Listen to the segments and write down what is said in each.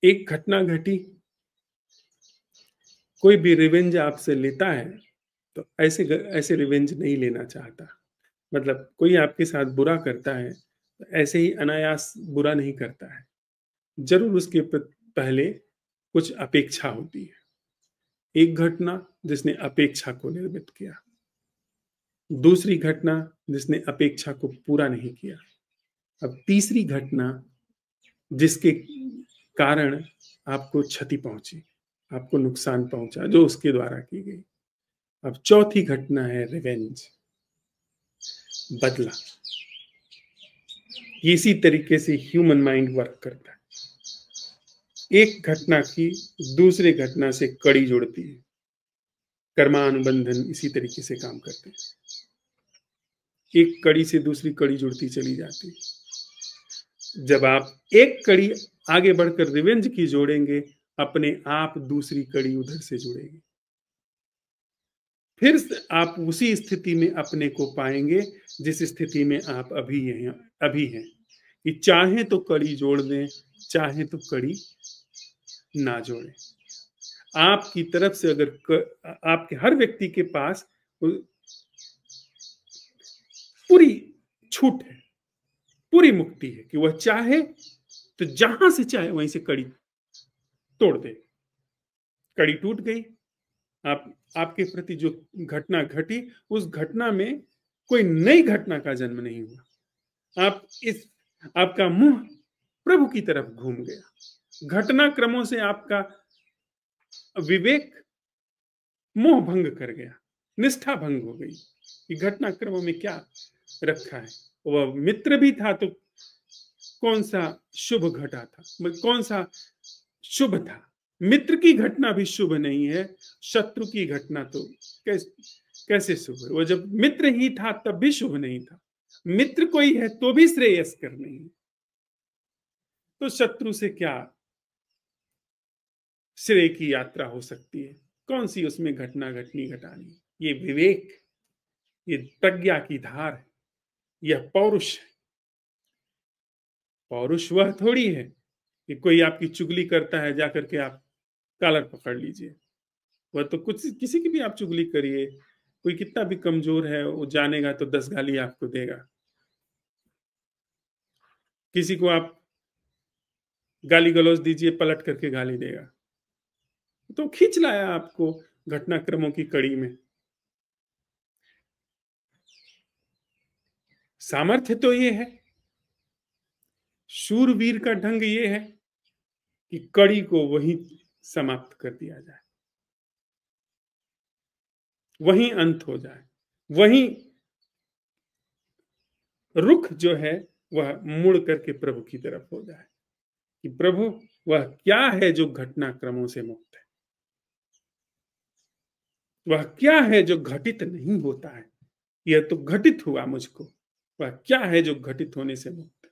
एक घटना घटी, कोई भी रिवेंज आपसे लेता है, तो ऐसे रिवेंज नहीं लेना चाहता। मतलब कोई आपके साथ बुरा करता है, तो ऐसे ही अनायास बुरा नहीं करता है। ज़रूर उसके पहले कुछ अपेक्षा होती है। एक घटना जिसने अपेक्षा को निर्मित किया, दूसरी घटना जिसने अपेक्षा को पूरा नहीं किया, अब तीसरी घटना जिसके कारण आपको क्षति पहुंची, आपको नुकसान पहुंचा जो उसके द्वारा की गई। अब चौथी घटना है रिवेंज, बदला। इसी तरीके से ह्यूमन माइंड वर्क करता है। एक घटना की दूसरे घटना से कड़ी जुड़ती है। कर्मानुबंधन इसी तरीके से काम करते हैं। एक कड़ी से दूसरी कड़ी जुड़ती चली जाती है। जब आप एक कड़ी आगे बढ़कर रिवेंज की जोड़ेंगे, अपने आप दूसरी कड़ी उधर से जुड़ेगी। फिर आप उसी स्थिति में अपने को पाएंगे जिस स्थिति में आप अभी हैं, कि चाहे तो कड़ी जोड़ दें, चाहे तो कड़ी ना जोड़ें। आपकी तरफ से आपके हर व्यक्ति के पास पूरी छूट है, पूरी मुक्ति है कि वह चाहे तो जहां से चाहे वहीं से कड़ी तोड़ दे। कड़ी टूट गई, आप आपके प्रति जो घटना घटी, उस घटना में कोई नई घटना का जन्म नहीं हुआ। आपका मुंह प्रभु की तरफ घूम गया। घटनाक्रमों से आपका विवेक मोह भंग कर गया, निष्ठा भंग हो गई कि घटनाक्रमों में क्या रखा है। वह मित्र भी था तो कौन सा शुभ घटा था, कौन सा शुभ था। मित्र की घटना भी शुभ नहीं है, शत्रु की घटना तो कैसे शुभ है। वो जब मित्र ही था तब भी शुभ नहीं था। मित्र कोई है तो भी श्रेयस्कर नहीं, तो शत्रु से क्या श्रेय की यात्रा हो सकती है। कौन सी उसमें घटना घटनी घटानी। ये विवेक, ये प्रज्ञा की धार है, यह पौरुष है। पौरुष वह थोड़ी है कि कोई आपकी चुगली करता है जाकर के आप कॉलर पकड़ लीजिए। वह तो कुछ किसी की भी आप चुगली करिए, कोई कितना भी कमजोर है वो जानेगा तो 10 गाली आपको देगा। किसी को आप गाली गलौज दीजिए, पलट करके गाली देगा। तो खींच लाया आपको घटनाक्रमों की कड़ी में। सामर्थ्य तो ये है, शूरवीर का ढंग ये है कि कड़ी को वहीं समाप्त कर दिया जाए, वहीं अंत हो जाए, वहीं रुख जो है वह मुड़ करके प्रभु की तरफ हो जाए कि प्रभु वह क्या है जो घटनाक्रमों से मुक्त है, वह क्या है जो घटित नहीं होता है। यह तो घटित हुआ मुझको, वह क्या है जो घटित होने से मुक्त है।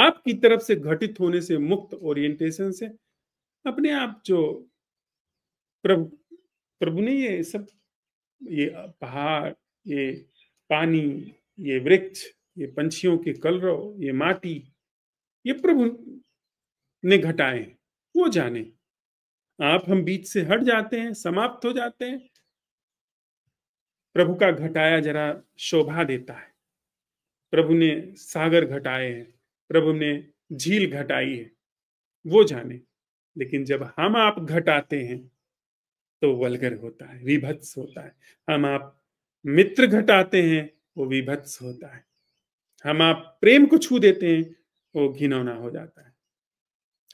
आपकी तरफ से घटित होने से मुक्त ओरिएंटेशन से अपने आप जो प्रभु प्रभु ने ये सब, ये पहाड़, ये पानी, ये वृक्ष, ये पंछियों के कलरव, ये माटी, ये प्रभु ने घटाए हैं, वो जाने। आप हम बीच से हट जाते हैं, समाप्त हो जाते हैं। प्रभु का घटाया जरा शोभा देता है। प्रभु ने सागर घटाए हैं, प्रभु ने झील घटाई है, वो जाने। लेकिन जब हम आप घटाते हैं तो वल्गर होता है, विभत्स होता है। हम आप मित्र घटाते हैं, वो विभत्स होता है। हम आप प्रेम को छू देते हैं, वो घिनौना हो जाता है।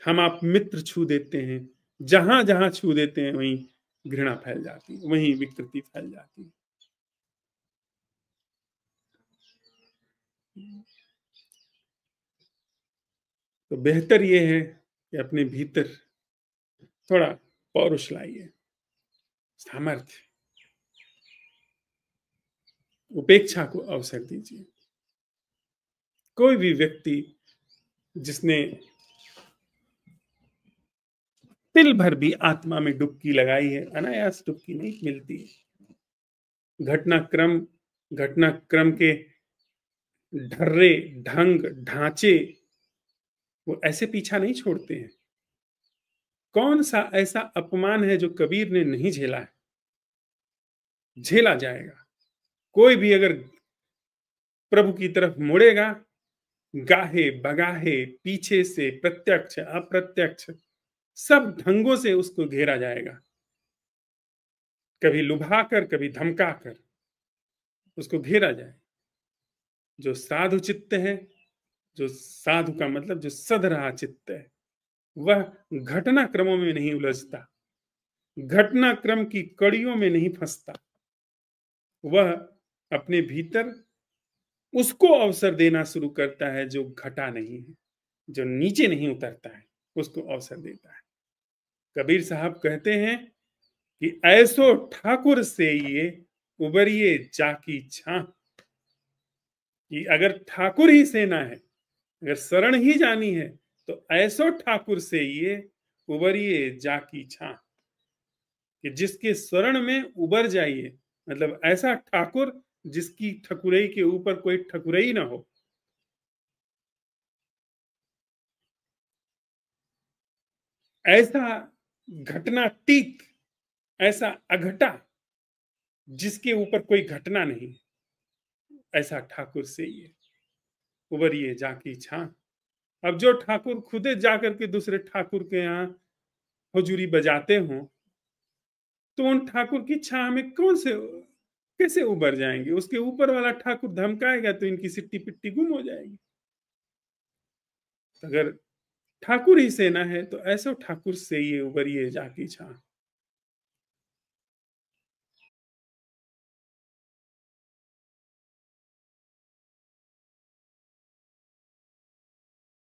हम आप मित्र छू देते हैं, जहां जहां छू देते हैं वहीं घृणा फैल जाती है, वहीं विकृति फैल जाती है। तो बेहतर ये है कि अपने भीतर थोड़ा पौरुष लाइए, सामर्थ्य, उपेक्षा को अवसर दीजिए। कोई भी व्यक्ति जिसने तिल भर भी आत्मा में डुबकी लगाई है, अनायास डुबकी नहीं मिलती है। घटनाक्रम के ढर्रे, ढंग, ढांचे वो ऐसे पीछा नहीं छोड़ते हैं। कौन सा ऐसा अपमान है जो कबीर ने नहीं झेला है? झेला जाएगा। कोई भी अगर प्रभु की तरफ मुड़ेगा, गाहे बगाहे, पीछे से प्रत्यक्ष अप्रत्यक्ष सब ढंगों से उसको घेरा जाएगा। कभी लुभाकर, कभी धमकाकर उसको घेरा जाए। जो साधु चित्त है, जो साधु का मतलब जो सध रहा चित्त है, वह घटना क्रमों में नहीं उलझता, घटना क्रम की कड़ियों में नहीं फंसता। वह अपने भीतर उसको अवसर देना शुरू करता है जो घटा नहीं है, जो नीचे नहीं उतरता है, उसको अवसर देता है। कबीर साहब कहते हैं कि ऐसो ठाकुर से ये उबरिए जाकी छां, कि अगर ठाकुर ही सेना है, अगर शरण ही जानी है, तो ऐसो ठाकुर से ये उबरिए जाकी छां, कि जिसके शरण में उबर जाइए, मतलब ऐसा ठाकुर जिसकी ठकुरई के ऊपर कोई ठकुरई ना हो। ऐसा घटनातीत, ऐसा अघटा जिसके ऊपर कोई घटना नहीं, ऐसा ठाकुर से ये उबरिए जाकी छां। अब जो ठाकुर खुदे जाकर के दूसरे ठाकुर के यहाँ हुजूरी बजाते हों, तो उन ठाकुर की छां में कौन से कैसे उबर जाएंगे? उसके ऊपर वाला ठाकुर धमकाएगा तो इनकी सिट्टी पिट्टी गुम हो जाएगी। अगर ठाकुर ही सेना है, तो ऐसो ठाकुर से ये उबरिए जाकी छां।